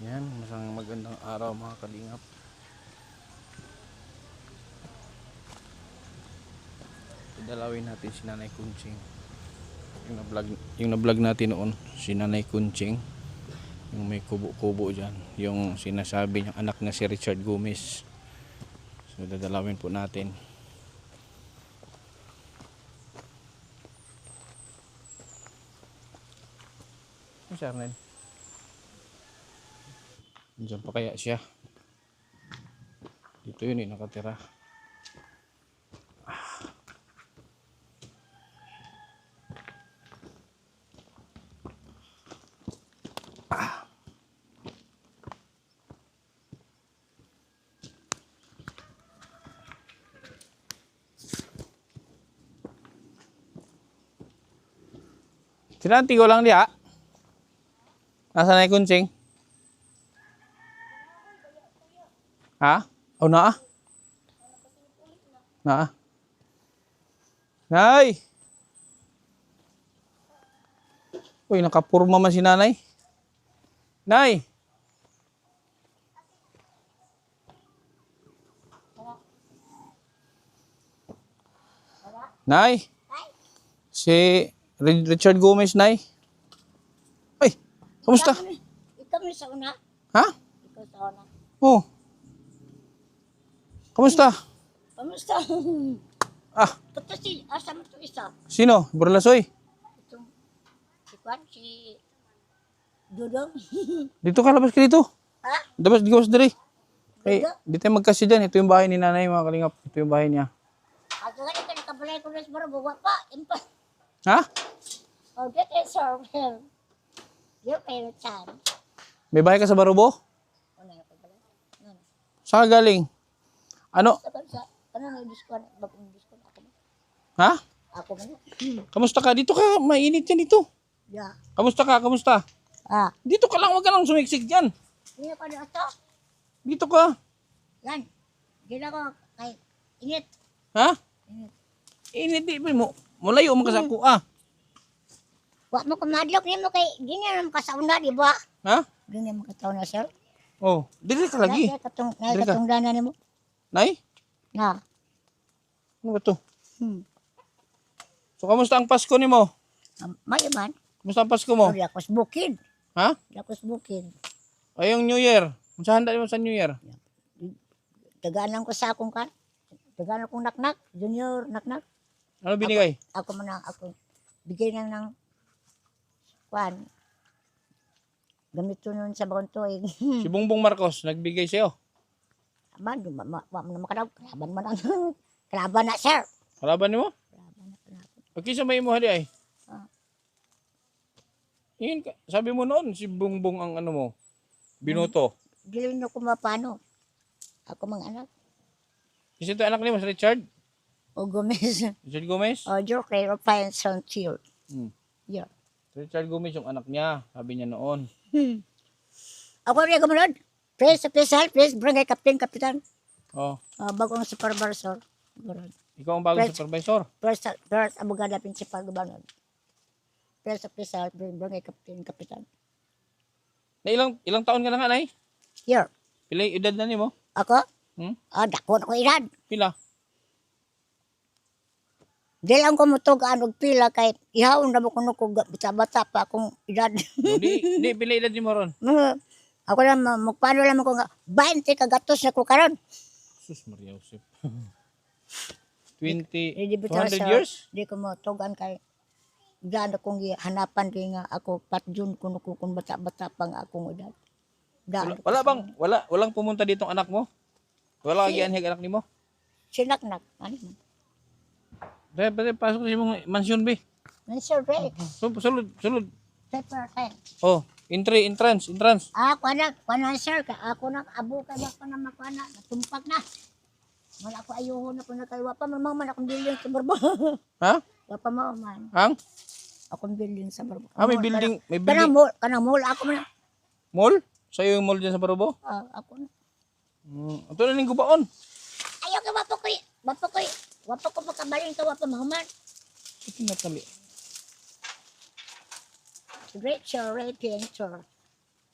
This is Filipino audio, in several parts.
Yan, masang magandang araw mga kalingap. Idalawin natin si Nanay Kunching. Yung na-vlog natin noon, si Nanay Kunching. Yung may kubo-kubo dyan. Yung sinasabi niyang anak na si Richard Gomez. So dadalawin po natin. Ano si Arnel? Diyan pa kaya siya? Dito yun nakatira. Sinanti ko lang diya. Nasa Nanay Kunching? Ha? Oh, naa? Naa? Nay! Uy, nakapurma man si nanay. Nay! Nay! Si Richard Gomez, Nay. Ay, kamusta? Ikaw may sa una? Ha? Ikaw sa una. Oh. Kamusta? Kamusta? Ah, Ito si, asa mo ito isa? sino? Burlasoy. Itong, si Kwan, si Dudong. Dito ka, labas ka dito. Ha? Labas, di ka diri. Eh, Dudo? di tayo magkasi dyan. Ito yung bahay ni nanay, mga kalingap. Ito yung bahay niya. Ako nga ito, nakabalay ko na sa baro, bawa pa. Impa. Ha? Oh, get it, sir. Your favorite son. May bahay ka sa Barubo? Ano yung kabalay? Ano? Saan ka galing? Ano? Ano na yung discount? Bagong discount ako mo? Ha? Ako mo? Kamusta ka? Dito ka, mainit yan dito. Yeah. Kamusta ka? Kamusta? Ah. Dito ka lang, huwag ka lang sumiksik dyan. Hindi ko na ito. Dito ka. Yan. Hindi na ko kay init. Ha? Init. Hindi mo. Mulayo mo ka sa ako, ah. Wa mo kumadlok ni mo kay gini naman ka sa una, di ba? Ha? Gini mo kataon na, sir. Oh, dili ka lagi. Dili ka. Katong dana ni mo. Nay? Na. Ano ba to? Hmm. So, kamusta ang Pasko ni mo? Mayaman. Kamusta ang Pasko mo? Di ako sa bukid. Ha? Di ako sa bukid. Ay, yung New Year. Sa handa mo sa New Year? Tagaan lang ko sa akong kan. Tagaan akong naknak. Junior naknak. Ano binigay? Ako man ang ako. Bigay lang ng kwan. Gamit ko nun sa bagong tuig. Si Bongbong Marcos, nagbigay sa'yo. Aman, wa mo na makalaw. Kalaban man ang kalaban na, sir. Kalaban ni mo? Kalaban na, kalaban. Pagki sa may mo hali ay. Ah. Yun, sabi mo noon, si Bongbong ang ano mo, binoto. Dili na ko mapano. Ako mga anak. Kasi ito anak ni mo, si Richard? O Gomez. Richard Gomez? O Joker of Fine Son Chill. Hmm. Yeah. Richard Gomez yung anak niya, sabi niya noon. Ako rin gumunod. Please, please, barangay captain, kapitan. Oh, Bagong supervisor. Gumunod. ikaw ang bagong Right. supervisor. First, abogada, principal, gumunod. Please, barangay captain, kapitan. Na ilang taon ka na nga, Nay? Here. Pila yung edad na ni mo? Ako? Hmm? Dako na ko edad. Pila? Di lang ko mutugaan og pila kay ihawon na mo kuno ko bata-bata pa akong edad. No, di pila edad ni mo ron? Ako lang magpano lang ko nga 20 ka gatos na ko karon. Sus Maria Josep. 20, Di 200 years? Di ko mutugaan kay gano kong hanapan di nga ako patjun kuno ko kung bata-bata pa nga akong edad. Walang pumunta dito ang anak mo? Wala kang gianhig anak ni mo? Sinaknak. Ano mo? Dahil pasok sa mong mansyon, be. Mr. Ray. Sulod. Paper pen. Oh, entrance. Kuana sir, ako na abo ka ba ko na makuana, natumpak na. Wala ako ayuhon na ko na kay wapa man akong building sa barbo. Ha? Wapa mo man. Ang? Akong building sa barbo. May building. Kanang mall ako man. Mall? Sa'yo yung mall dyan sa Barubo? Ako na. Ito na ning gubaon. Ayaw ka wapa ko makabaling ka wapa mahuman. Ito natali. Great sir, painter.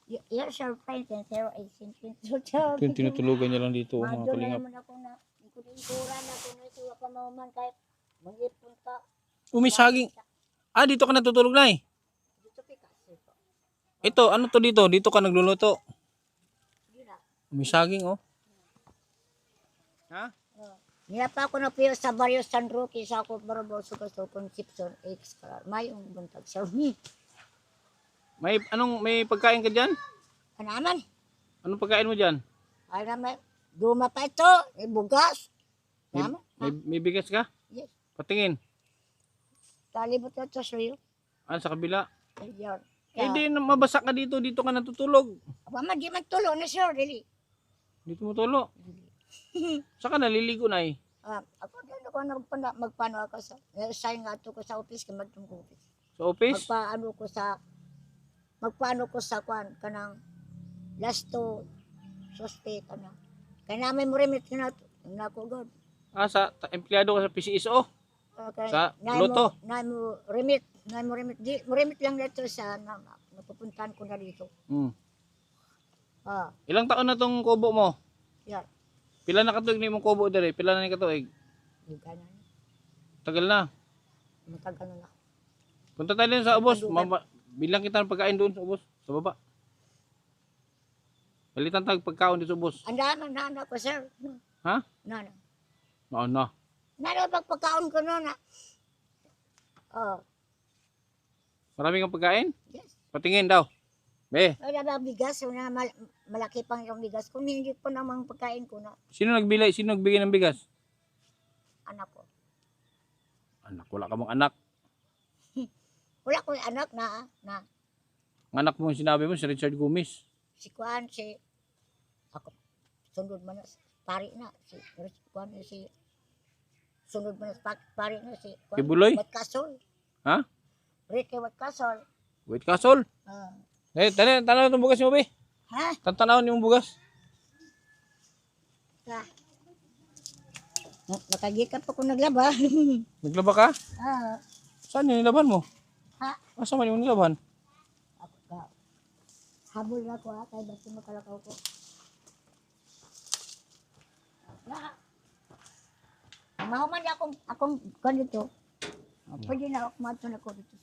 You're surprised and zero ay sintinto. Yung tinutulugan niya lang dito, mga Madyo na kalingap. naman ako na. Ikuran ako na ito. Waka mauman kahit mag-ipon ka. Umisaging. Ah, dito ka natutulog na eh. Dito pikas. Ito, ano to dito? Dito ka nagluluto. Hindi na. Umisaging oh. Ha? Nila pa ako napiyo sa Barrio San Roque sa ako Barabao sa Concepcion X. May yung buntag sa May pagkain ka diyan? Kanaman. Anong pagkain mo diyan? Ay naman. Duma pa ito. Bugas. Naman. May bigas ka? Yes. Patingin. Talibot na ito sa'yo. Ah, sa kabila. Ayun. Eh di mabasa ka dito, dito ka natutulog. Aba man, di magtulo na sir, dili. Dito mo tulo. Saka naliligo na eh. Ako din ako magpano ako sa sign nga to ko sa office kay magtong office. Sa office? Magpaano ko sa kwan kanang last to suspect kana. Kaya namin mo remit na nako god. Ah, empleyado ka sa PCSO? Sa Loto? Na mo remit di mo remit lang dito sa napupuntahan ko na dito. Ilang taon na tong kubo mo? Yeah. Pila na katuig ni mong kubo dere? Pila na ni katuig? Yung kanan. Tagal na. Matagal na. Punta tayo din sa ubos. Bilang kita ng pagkain doon sa ubos. Sa baba. Palitan tag pagkaon dito sa ubos. Nana ko sir. Ha? Nana. No. Nana pagpagkaon ko na. Marami kang pagkain? Yes. Patingin daw. Be, Wala ba bigas? Wala malaki pang yung bigas. Kung hindi po namang pagkain ko na sino nagbili? Sino nagbigay ng bigas? anak ko. Anak, wala ka mong anak. Wala ko yung anak na Ang anak mo yung sinabi mo, si Richard Gomez. si Kuan, ako, sunod man na, pari na, si Kuan, sunod man na, pari na, si Kuan, Kibuloy? Watkasol. Ha? Ricky Watkasol. Wait, Castle. Eh, tanaw itong bugas mo, be. Ha? Tantanaw yung bugas. Nakagikan pa ko naglaba. Naglaba ka? Ah, Saan yung nilaban mo? ha? Asa man yung nilaban? Ako ka. Habol na ko ha, kaya basta makalakaw ko. Mahuman niya akong ganito. Pwede na ako kumato na ko dito.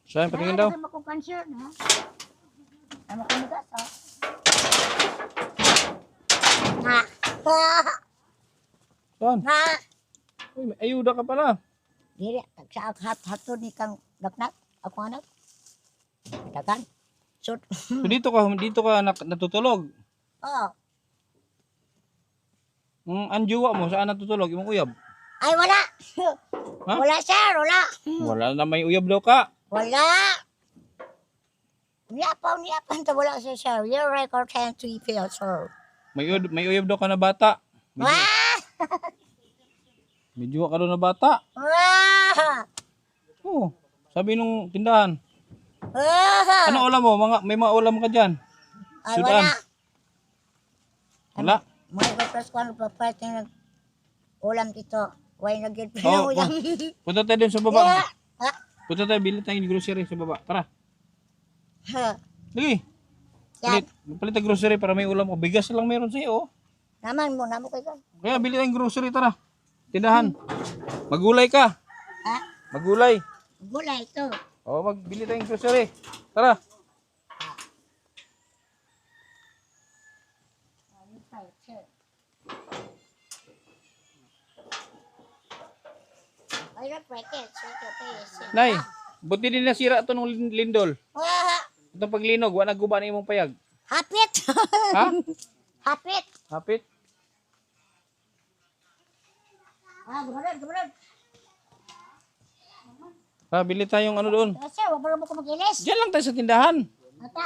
Saan, patingin daw. Ano akong cancer na? Ano ko nagas ha? Ha? Saan? Ha? Uy, may ayuda ka pala. Dili, sa hato ni kang daknak, ako anak. Dagan. So, So dito ka natutulog. oh. Ang jowa mo, saan natutulog? Yung uyab? Ay, wala. Ha? Wala, sir, wala. Wala na, may uyab daw ka. Wala. Niapaw, wala siya, sir. Your record can't refill, sir. May uyab daw ka na bata. Wah! May jowa ka daw na bata. Wah! Oo, sabi nung tindahan. Wah! Ano ulam mo? May mga ulam ka dyan. Ay, Sudan. wala. Wala. Mga kapras ko, ano pa ng ulam dito. Why nag-get pa Oh, ng ulam? Punta tayo dun sa baba. Yeah. Ha? Punta tayo, bili tayo ng grocery sa baba. Tara. Ha? Sige. Yan. Palit tayo grocery para may ulam. O, bigas lang meron sa'yo. Oh. Naman mo, namo kayo. Kaya bili tayong grocery, tara. Tindahan. Magulay ka. Ha? Magulay. Gulay ito. O, magbili tayong grocery. Tara. Ay, na pwede. Sige. Nay, buti din nasira ito nung lindol. Wah! Itong paglinog, wala guba na imong payag. Hapit! Ha? Hapit! Hapit. Gumanod. Ha, bili tayong ano doon. Kasi, wala mo ko mag-ilis. Diyan lang tayo sa tindahan. Ata,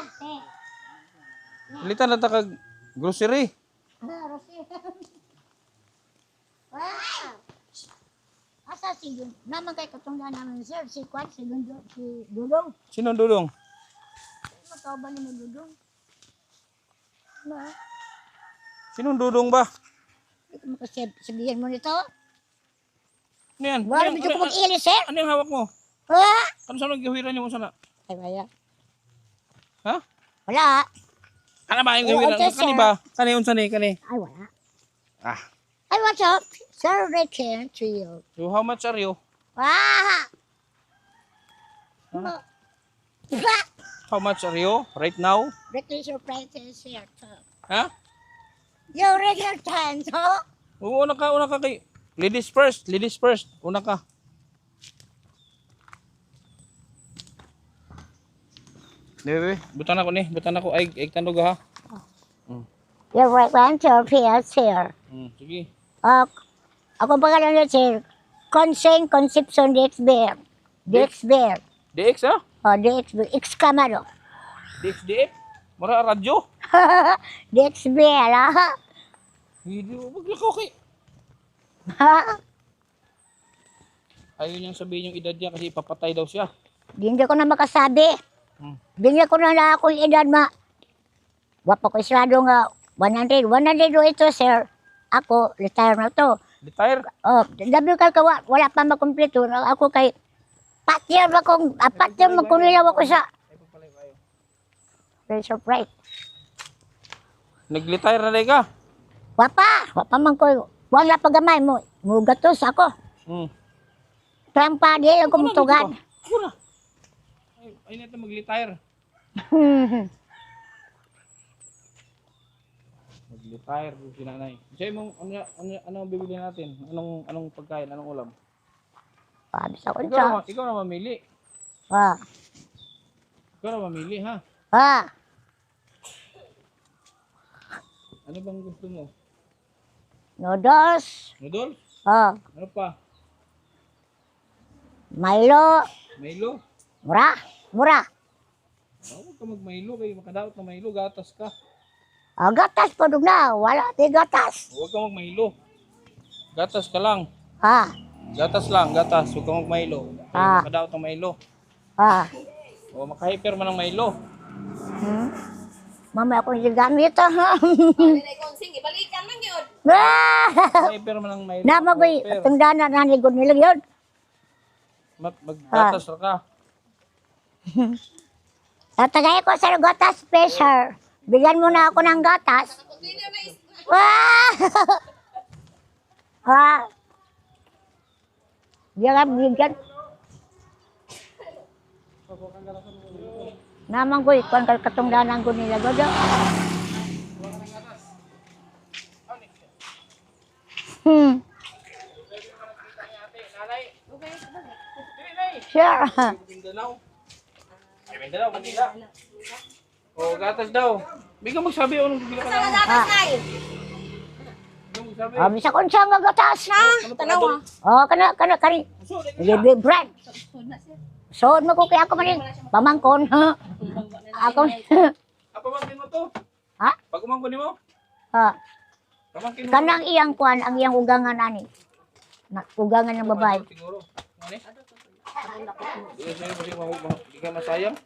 Bilitan na ta kag grocery. Rosi. Wah! Asa si Dudong? Naman kay katunggan namin, sir. Si Kwan, si Dudong. Sino dudong? Matawa ba naman Dudong? Na? Sinong dudong ba? Hindi ko makasabihin mo nito. Ano yan? Wala medyo ko mag-ilis, sir. Ano yung hawak mo? Ah! Ano saan naghihiran niyo mo sana? Ay, wala. Ha? Wala. Ano ba yung Eh, gawin? okay, Kani sir. ba? Kani unsa ni kani? Ay, wala. Ah. Ay, what's up? Sir, return to you. So how much are you? Ah! Huh? Ah! How much are you right now? Replace your prices here, sir. Ha? You read your time, so? Oo, una ka kay ladies first, ladies first. Una ka. Bebe, butan ako ni, butan ako ay tandog ha. You return to your PS here. Sige. Ako ba ka na sir? Conseng Concepcion Dexber. Dexber. DX ha? O, Dexber. Excamado. DX. Mura radyo. Dexber, ha? Hindi mo maglakaw kay. Ayaw niyang sabihin yung edad niya kasi papatay daw siya. Hindi ko na makasabi. Hindi ko na akong edad ma. Wapa ko isado nga 100. 100 do ito, sir. Ako, retire na to. Retire? Oh, dabi ka wala pa makumpleto. Ako kay patyer magkunilaw ako sa surprise. Nag-retire na rin ka? Wapa man ko. Wala pa gamay mo. Mugatos ako. Trampa di ako mutugan. Ako na. Ay natin mag-retire. Mag-retire si nanay. Siya mong ano bibili natin? Anong pagkain? Anong ulam? Sabi sa kunsa. Ikaw na mamili. Ah. Ikaw na mamili ha. Ah. Ano bang gusto mo? Noodles. Noodles? Ah. Ano pa? Milo. Milo? Mura. Huwag ka mag-Milo kayo. Makadaot na Milo. Gatas ka. Gatas po na. Wala di gatas. Huwag ka mag-Milo. Gatas ka lang. Ah. Gatas lang. Gatas. Huwag ka mag-Milo. Makadaot ng Milo. Ah. O makahyper man ng Milo. Mamaya akong gigamit ha. Nanay Konsing, ibalikan man yun. Makahyper man ng Milo. Namagoy. Itong dana na nigod nila yun. Mag-gatas ka. Tatagay ko sa gatas special. Bigyan mo na ako ng gatas. Continue na is... Ha? Bigyan. Naman ko, ikon katungdanan ko nila. Godo. Sure. Mindanao. Mindanao, Manila. O, gatas daw. Bigyan magsabi o nung bibili ka Sana lang. dapat na eh. Bigyan magsabi. Bisa ko siya nga gatas. Ano pa Tanawa. Oh, kani. Libre bread. Sood mo ko kaya ako maning pamangkon. Ako. Pamangkin mo to? Ha? Pag umangkin mo? Ha. Pamangkin mo? Kanang iyang kwan, ang iyang ugangan ani. Ugangan ng babae. Siguro. Ano eh? Di ka masayang?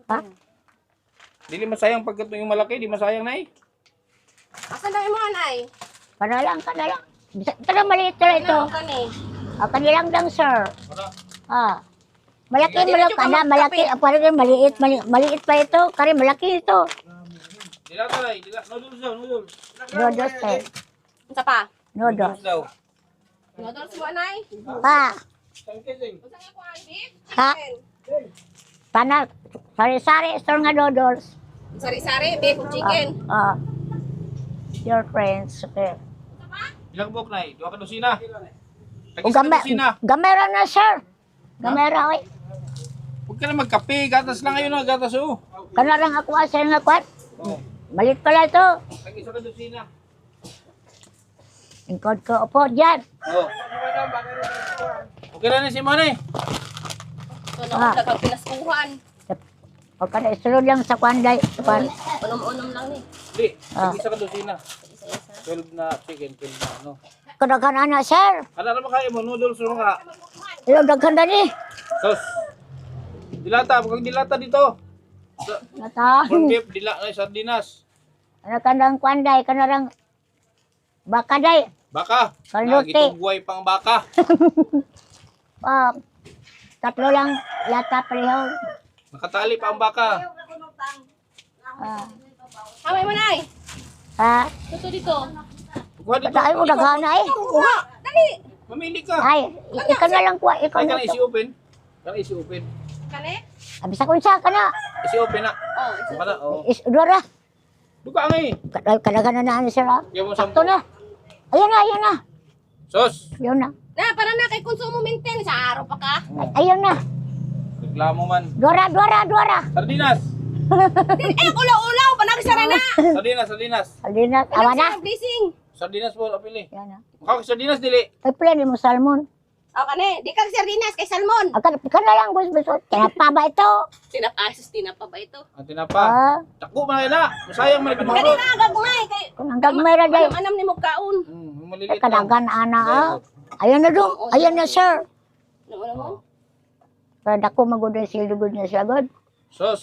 Ha? Dili masayang pagkat yung malaki, di masayang na eh. Asan na yung mga nay? Kana lang. Pero maliit na ito. Ano ka ni? Kanilang lang, sir. Wala. Malaki. Parang maliit pa ito. Kari malaki ito. Dilata na eh. Noodles daw, noodles. Noodles, sir. Unsa pa? Noodles. daw. Noodles mo nay? Isang kising. Unsa nga ko ang beef? Ha? Pana, sari-sari, store nga noodles. Sari-sari, beef o chicken. Your friends, okay. Ilang buhok na eh? Dua ka dosina. O gamera na, sir. Gamera, oy. Huwag ka na magkape. Gatas lang ngayon na. Gatas oh. Kana lang ako asal nga kwat. Malit pala ito. Tag-isa ka dosina. Ingkod ko, opo, dyan. Oh. Okay na si Mane. So, nakapag pinaskuhan. O kana, isulod lang sa kwanday. Unom-unom lang ni. Hindi. Tag-isa ka dosina. 12 na chicken. 12 na ano. Kadaghan na, sir. Ano na makaya mo? Noodles o ka? Ilo, daghan na ni. Sos. Dilata. Huwag dilata dito. Nata. Corn beef. Sardinas. Ano kanang kwanday, kanarang bakaday. Baka. Kaluti. Nagitong pang baka. Tatlo lang lata pareho. Nakatali pa ang baka. Hamay mo, Nay. Ha? Tuto dito. Kuha dito. Tayo mo daghana eh. Kuha. Dali. Mamili ka. Ay, ikaw na lang kuha. Ikaw Ay, na kana ito. isi open. Kana isi open. Kani? Abi sa kunsa ka na. Isi open na. Oh, ito. Kana, oh. Dora. Duka ang eh. Kadaghan na na sir ha. Yung mo Sakto sampo. na. Ayan na, ayan na. Sos. Ayun na. Na, para na kay konsumo maintain sa araw pa ka. Ayun na. Reklamo man. Dora. Sardinas. Eh, ulaw-ulaw, panagsara na. Sardinas. Alin na. Awa na. Blessing. Sardinas po, apili. Yan na. Makaka sardinas dili. Ay, plan mo salmon. O, kani. Di kang sardinas kay salmon. Agad ka na lang, gusto. Tinapa ba ito? Tinapa ba ito? Ang tinapa. Ah, Takbo man na. Masayang man Kani ipinurot. na, gagmay. Kay, kung ang gagmay ra day. anam ni mo kaon. Maliliit lang. Kadaghan ana ha. Ayan na do. Ayan na sir. Ano mo? Pero dako magud na sila gud na sila gud. Sos.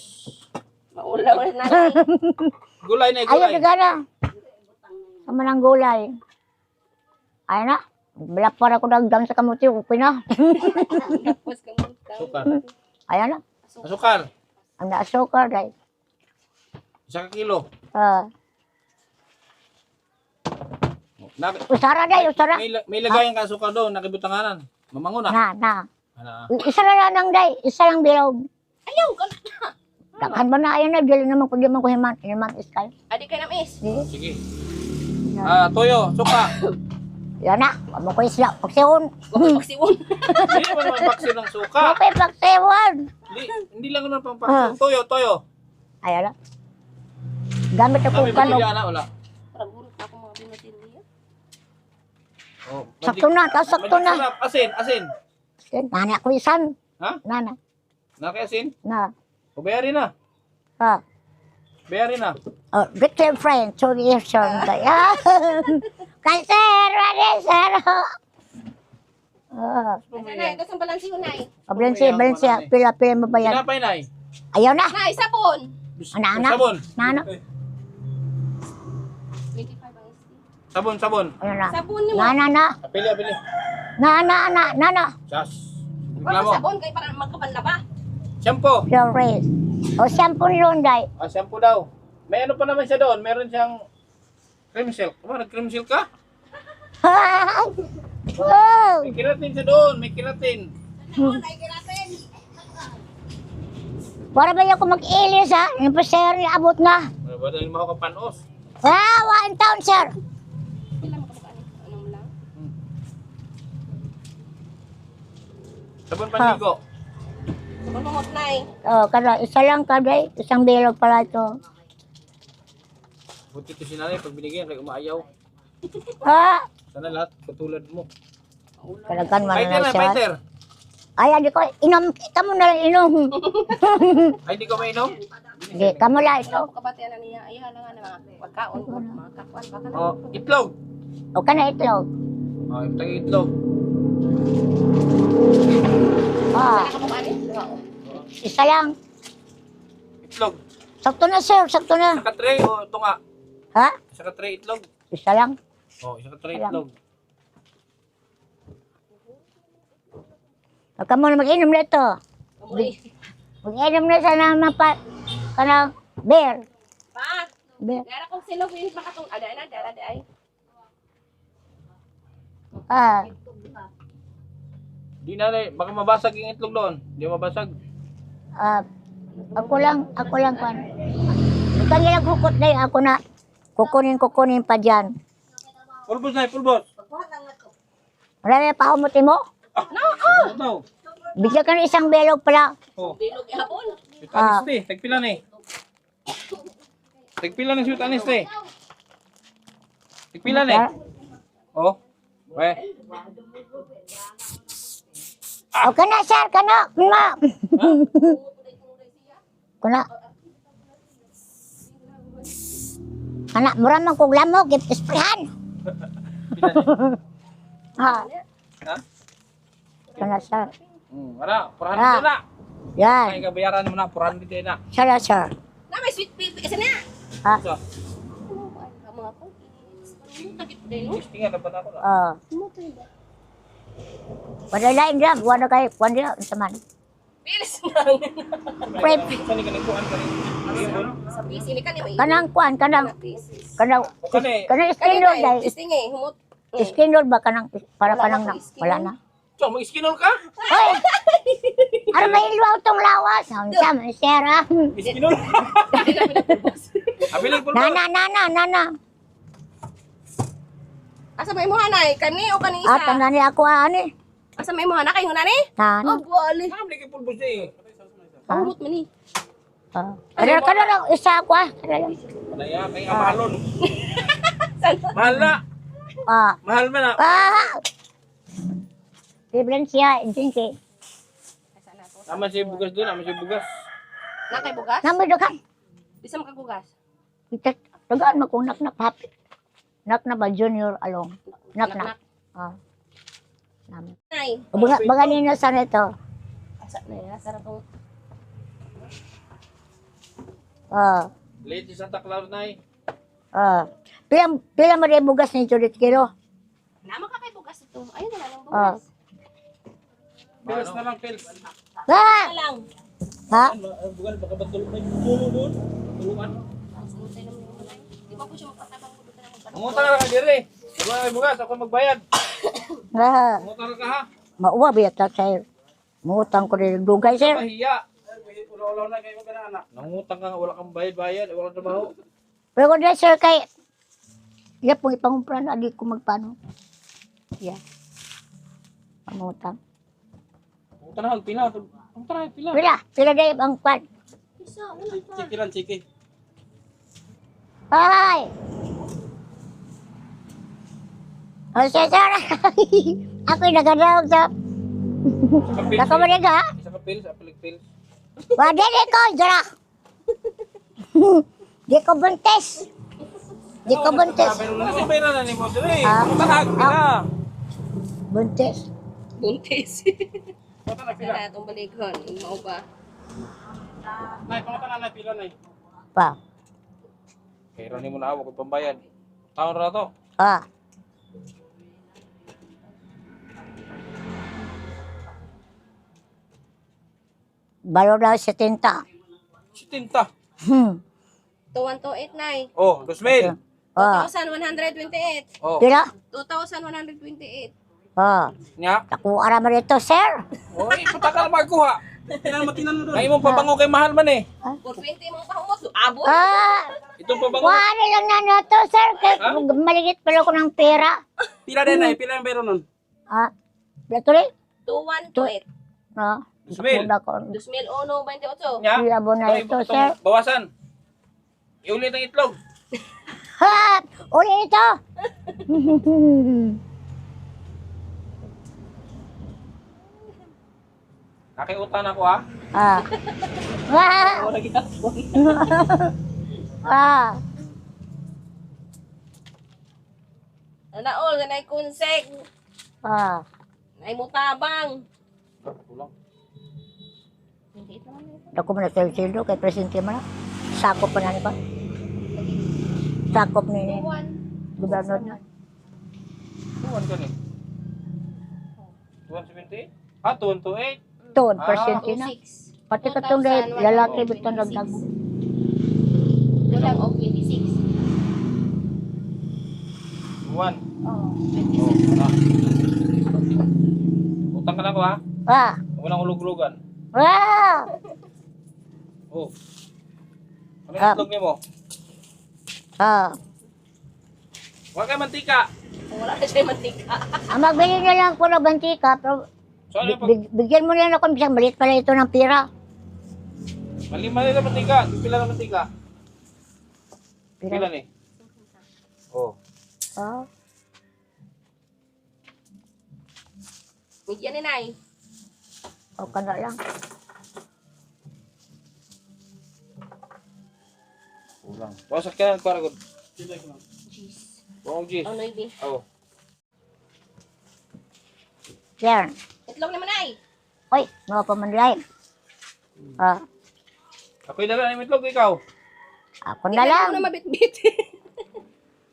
Maulaw na. Gulay na, Ayan gulay. na gana. Sama ng gulay. Ayan na. Balak para ko dagdam sa kamuti. Okay na. Tapos kang Sukar. Ayan na. Asukal. Ang naasukar day. 1 kilo. Usara day, usara. May lagayan ka asukal doon, nakibutanganan. Mamango na. Na. Ana. Isa lang lang day. Isa lang bilog. Ayaw ka na. Dakhan ba na ayan na. Dili naman ko di man ko himan. Himan iskay. Adi ka na, miss. Sige. Toyo, suka. Yan na. Amo ko isla. Pagsiyon. Huwag magsiwon. Hindi mo naman paksiw ng suka. Okay, pagsiyon. Hindi lang naman pang paksiw. Toyo. Ayan na. Gamit ako Kami kanog. bigyan na, wala. Parang gurot na ako mga binatin niya. Oh, Sakto na. Sakto na. sarap. Asin. Nana ko isan. Ha? Nana. Naki-asin? Na. O, bayari na. Ha. Bayari na. Oh, good friend. Sorry, sir. Kanser, ready, sir. Nay, ito sa balansi ko, Nay. Balansi. Pila mo ba yan? Sinapay na eh. Ayaw na. Nay, sabon. Ana. Sabon. Nana. 25 ang isi. Sabon. Ayaw na. Sabon niyo mo. Nana. Apili. Nana. Sas. Wala Reklamo. sabon kay para magkapanla ba? Shampoo. Sorry. O, shampoo lunday. Shampoo daw. May ano pa naman siya doon. Meron siyang cream silk. Nag-cream silk ka? Wow. May keratin siya doon. May keratin. Nay, kiratin. Para ba yung mag-ilis ha? Yung pasero niya abot na. Ba dahil mo ako kapanos? Wow, 1 taon, sir. Pila mo ka ano mo lang? Sabon panligo. Sabon mo, Nay. Oh, kada isa lang kada, isang bilog pala ito. Buti ito si nanay pag binigyan kay umaayaw. Ha? Sana lahat katulad mo. Talagan man na siya. Fighter. Ay, hindi ko, inom, kamo na lang inom. Ay, hindi ko mainom? Hindi, kamo lang ito. Ito kabatian na niya. Ayaw na nga na mga pagkaon ko, mga kakwan. Baka na. Oh, itlog. O ka na itlog. Oh, itang itlog. Ah, Saka mo kanin? Oo. isa lang. Itlog. Sakto na, sir, sakto na. Isa ka tray o ito nga? Ha? Isa ka tray itlog. Isa lang. Oh, isa ka tray Alam. itlog. O kamo na mag-inom na ito. Amoy. Mag-inom na sa nang napa, kanang beer. Pa, Beer. gara kong sinubin makatong ada na, dara di ay. Ah, Di nanay, baka mabasag yung itlog doon. Di mabasag. ah, ako lang kan. Ikaw nilang hukot na yun, ako na. Kukunin pa dyan. Pulbos na, pulbos. Marami pa umuti mo? Ano daw? Bigyan ka ng isang belog pala. Oh, Bilog ihapon. sweet honesty. Tagpila na eh. Tagpila na sweet honesty. Tagpila na eh. Oh, we. O kana, sir, kana. Kana. Kana, mura man kong lamok, isprehan. Pila na. Ha, Ha? kana, sir. Wala, 400 Ah. na. Yan, Ay, kabayaran mo na, 400 din na. sir, sir. Na may sweet pea kasi na. Ha, So, Mga ko. Takit din no. tingnan na ba na ako na? wala lain dyan, wala kayo, wala dyan, saman. Bilis na. Prep. Saan ka nagkuhan ka rin? Sa PC ni kanimo. Kanang kuan, kanang kanang Kani. kanang skinol dai. Testing eh, humot. Skinol ba kanang para Wala kanang na na, po, skinol. wala na. So, mag-skinol ka? Hoy! Ano may ilwaw tong lawas? Ang sama, Sarah. Skinol? Abiling pulbos. Nana. Asa may mo hanay? Kani o kani At isa? ang nani ako ani. Asa may mo hanay kay ngunani? Nani. Oh, bali. Saan lagi pulbos eh? Humot man ni. Kada lang isa ako ah. Kada lang. Malaya, kay amalon. Mahal na. Mahal man na. Biblan siya, insinsi. Asa na to? Naman si bugas doon, naman si bugas. Na kay bugas? Namoy dukan. Bisa makagugas. Itat, tagaan mo kung nak happy. Nak na ba junior along? Nak. Nam. Nay. Baga nino sa nito. Asa na ya? Asa na to? Late sa Santa Claus na eh. Pila mo rin bugas ni Judith Kilo? Nama ka kay bugas ito. Ayun na lang bugas. Pils na lang, pils. Ano lang. Ha? Bukan, baka batul may tulo doon. Tulungan. Santay naman yung hanay. Di ba po siya magpatabang ko doon na magpatabang? Mangutang ka na dire. Bukan kay bugas, ako magbayad. Mangutang ka ha. Mauwa biya ta sir. Mutang ko rin dugay sir. Mahiya. Ulaw-ulaw na kayo ka na anak. Nangutang ka, wala kang bayad, wala kang trabaho. Pero kung dahil sir kay iya pong ipangumpran adi ko magpano. Iya. Pangutang. Mangutang na, pila. Mangutang na, pila. Pila dahil ang kwan. Isa, wala pa. Chiki lang, chiki. Ay! O sir. Ako'y nagadawag sa nakamanig ha. Isa ka pils, apilig pils. Wadili ko, jara. Di ko buntis. Di ko buntis. Kasi pera na ni mo dire. Ah. Matahag pila. Buntis. Buntis. Matahag pila. Kaya itong balighon. Mao ba? Nay, pangatana na pila nay. Pa. Kaya ni mo na ako kung pambayad. Taon ra to. Balo daw 70. Si tinta. 2128 nay. Oh, 2,000. 2,128. Oh. Pila? 2,128. Nya. Ako ara man ito, sir. Oy, puta ka na magkuha. Tinan mo doon. Ay mong pabango kay mahal man eh. 420 mong pahumot. Abot. Itong pabango. Wala lang na to, sir. Kaya maligit pala ko ng pera. Pila din ay, pila ang pero nun. Pila tuloy? 2128. Ah. 2,000. Una ko. 2,128. Nya. Pila mo na ito, itong sir. Bawasan. Iulit ang itlog. Ha! Uli ito! Nakiutan ako ha. Ah. Naol, ganay kunsek. Nay mutabang. Kulang. Hindi ito naman ito. Ako mo na sir sildo kay presidente mo na. Sakop pa na ni ba? Sakop ni gobernador na. Tuwan ka ni. 270? Ah, 228. Tuon, presidente na. 26. Pati ka itong lalaki bitong nagdag. Kulang o 26. Tuwan. Oh, Oh, 26. na. Utang ka na ko ha. Huwag nang ulog-ulogan. Oh. Ano yung itlog niyo mo? Huwag kayo mantika. Wala na siya mantika. Magbili na lang ko ng bantika, pero So ano yung pag... bigyan mo na ako ng balit pala ito ng pira. Mali-mali na mantika. Pila na mantika. Pila ni. Oh. Bigyan ni Nay. O ka na lang. Kulang. Wasak ka na para good. Jeez. Buong G's. Oh, Noy, Oh. Yan. itlog naman Nay. Oy, mga pamanlay. Ako'y dala ng itlog, ikaw. Ako na lang. Ikaw na mabit-bit.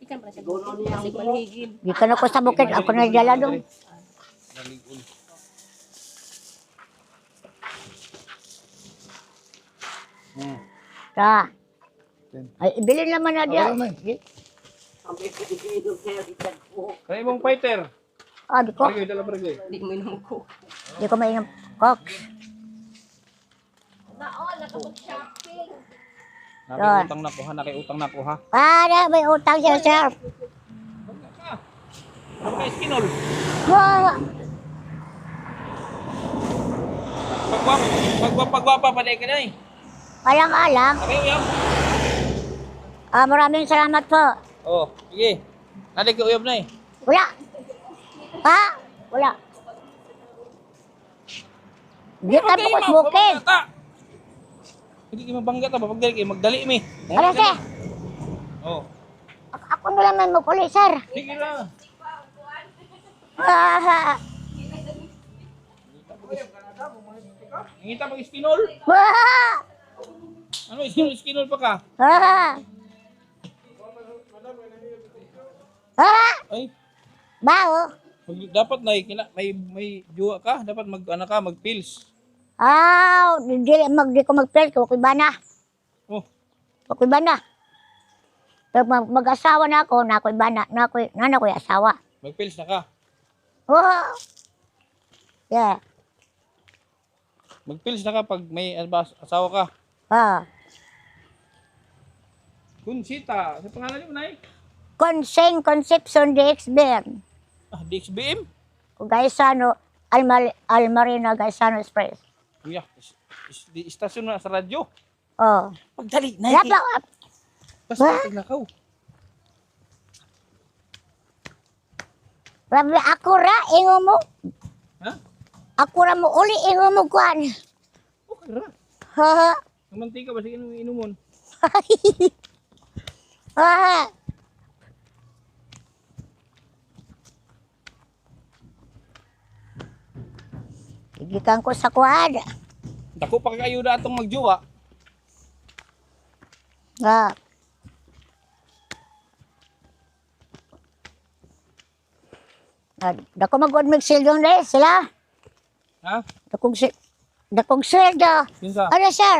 Ikan pala siya. Kasi manhigid. Gikan ako sa bukid, ako na dala doon. Naligun. Ta. Ay, ibili naman na diya. Kaya mong fighter. Ah, di ko. Bargoy, dala bargoy. Di mo inom ko. Di ko mainom. Cox. Nakiutang na ko ha, nakiutang na ko ha. Para may utang siya, sir. Ano ka iskinol? Wah! Pagwapa pa ka na eh. Alang-alang. Okay, uyab. Maraming salamat po. Oh, sige. Nalig ka uyab na eh. Wala. Ha? Wala. Di ka po bukid. Hindi kayo mabangga ta, magdali kayo, magdali mi. Ano siya? Oh. Ako na lang mo puli, sir. Sige na. Ah, Ngita pag iskinol. ah, Ano iskinol pa ka? ah. Ah, Ay, bao. dapat na may juwa ka, dapat mag-pills. Ah, di ko mag-pil ko ko'y bana. Oh, Ko'y bana. Pag mag-asawa na ako, na ko'y bana, na ko'y asawa. mag-pills na ka. Oh. Yeah. Mag-pills na ka pag may asawa ka. Ah. Kunsita, sa pangalan mo na eh. Conception de Exbern. Ah, DXBM? Gaisano, Almarina, Gaisano Express. Kuya, istasyon na sa radyo. Oh. Pagdali, Lapa, Basta naglakaw. Rabi, ako ra, ingo mo. Ha? Ako ra mo, uli ingo mo kuan. Okay ra. Ha, Ang mantika ba sige inumon? ha. Igikan ko sa kuan. Dako pa kayo na atong magjuwa. Ha. Dako mag-good mag-sildo na sila. Ha? Dakong sildo. Kinsa? Ano, sir?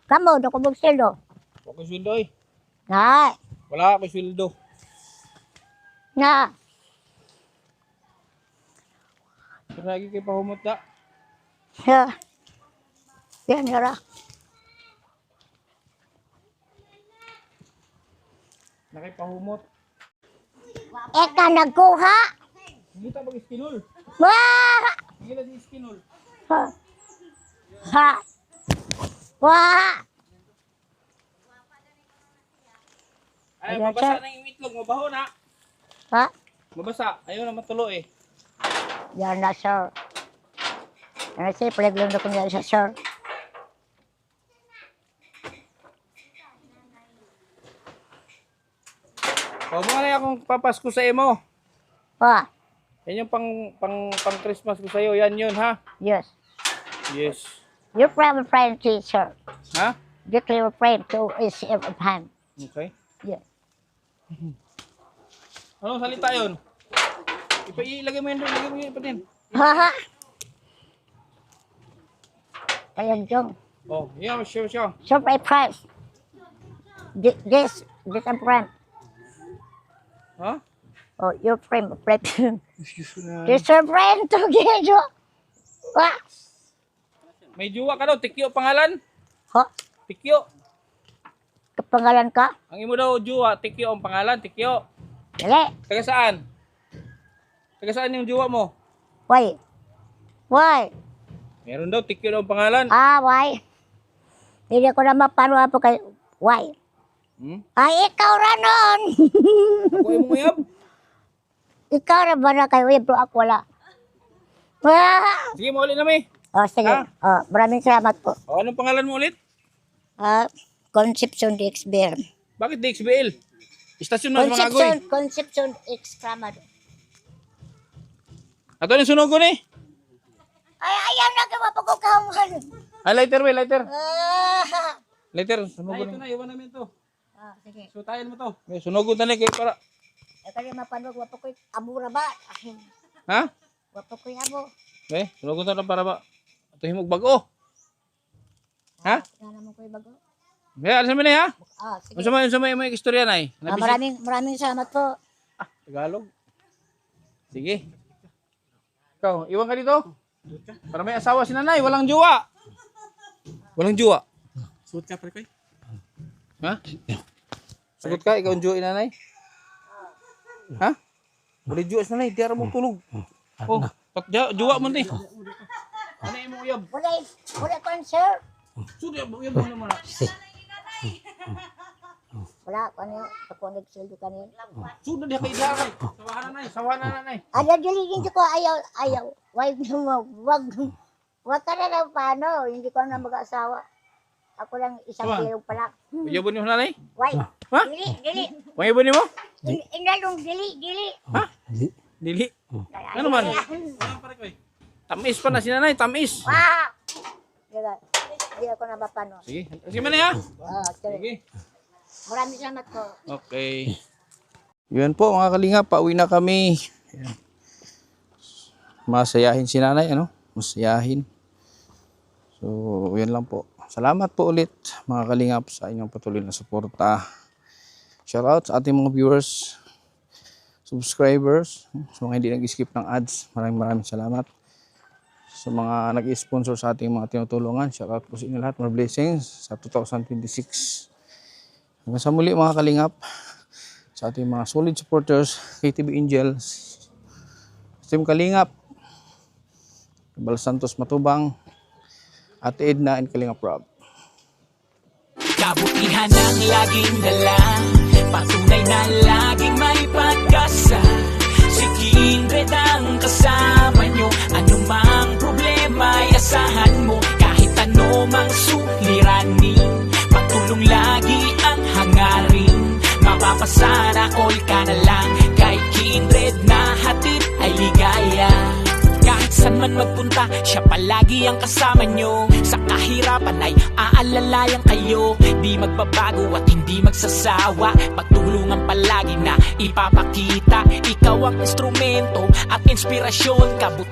Kamu, dako mag-sildo. Okay sweldo eh. Na, Wala ako sweldo. na. Pero lagi kayo pahumot da. Ya. Yan, yara. Nakipahumot. Eka, nagkuha. Hindi ta mag iskinol. Wah! Hindi na si iskinol. Ha. Ha. Wah! Ay, Ayan, mabasa sir. na yung itlog. Mabaho na. Ha? Mabasa. Ayaw na matulo eh. Yan na, sir. Ano siya, paliglang na kong yan siya, sir. Huwag mo na akong papasko sa imo. Ha? Yan yung pang Christmas ko sa'yo. Yan yun, ha? Yes. Yes. Your friend, teacher. Ha? Declare your friend to is every time. Okay. Yes. Anong salita yun? Ilagay mo yun doon. Ilagay mo yun pa din. Ha ha. Kaya dyan. Oh, yeah, sure. Surprise price. This a friend. Ha? Oh, your friend. Excuse na. This your friend to get you. Ha? May juwa ka daw. Tikyo pangalan. Ha? Tikyo. Kapangalan ka? Ang imo daw juwa. Tikyo ang pangalan. Tikyo. Dali. Taga saan? Taga saan yung juwa mo? Why? Why? Meron daw. Tikyo daw ang pangalan. Ah, why? Hindi ko na mapanuha po kay... Why? Hmm? Ay, ikaw ra nun. Ako yung nguyab. Ikaw ra ba na kayo? Bro, ako wala. Ah! Sige, mauli na may. Oh, sige. Ah? Oh, maraming salamat po. O, anong pangalan mo ulit? Conception de Exbern. Bakit DXBL? Istasyon na sa mga agoy. Conception Exclamado. Ato yung sunugon eh. Ay, ayaw na ka mapagkukawan. Ay, lighter we, lighter. Ah, Lighter, sunugon. Ay, ito na, iwan namin to. sige. Sutayin mo to. May sunugon na kayo para. Eh, kaya mapanog, wapakoy amura ba? Ha? Wapakoy amo. Okay, sunugon na lang para ba. Ito himog bago. Ha? Nga naman ko'y bago. Kaya, alam mo na ha? Sige. Unsa may istorya na eh. Maraming salamat po. Tagalog. Sige. Ikaw, iwan ka dito. Para may asawa si nanay, walang jowa. Walang jowa. Suot ka, pre, koy. Ha? Sagot ka, ikaw ang jowa ni nanay? Ha? Wala jowa si nanay, di ara mo tulog. Oh, jowa mo ni. Ano yung uyab? Wala ko, sir. Sudah, uyab mo naman. Wala ko ano, pakunig sildo kanin. Sudah dia kay daray. Sawa na nanay. Ayaw, hindi ko ayaw. Wag ka na lang paano, hindi ko na mag-asawa. Ako lang isang Sawa. kilo pala. Uyabon mo nanay? Why? Ha? Dili. Uyabon mo? Inalong dili. Ha? Dili. Ano man? Tamis pa na si nanay, tamis. Ah! Hindi ako nabapano. Sige, sige man ha. Sige. Sige. Maraming salamat po. Okay. Yun po mga kalingap, pauwi na kami. Ayan. Masayahin si nanay, ano? Masayahin. So, yun lang po. Salamat po ulit mga kalingap sa inyong patuloy na suporta. Shoutout sa ating mga viewers, subscribers, sa mga hindi nag-skip ng ads. Maraming salamat. Sa mga nag-sponsor sa ating mga tinutulungan, shoutout po sa inyo lahat. More blessings sa 2026. Hanggang sa muli mga kalingap, sa ating mga solid supporters, KTV Angels, Team Kalingap, Bal Santos Matubang, Ate Edna and Kalingap Rob. Kabutihan ang laging dala, patunay na laging may pag-asa. Si Kindred ang kasama nyo, anumang problema ay asahan mo. Kahit ano mang suliranin, pagtulong lagi ang hangarin. Mapapasana all ka na lang, kay Kindred na hatid ay ligaya. Kahit saan man magpunta, siya palagi ang kasama nyo. Sa kahirapan ay aalalayan kayo. Di magbabago at hindi magsasawa, pagtulungan palagi na ipapakita. Ikaw ang instrumento at inspirasyon, kabuti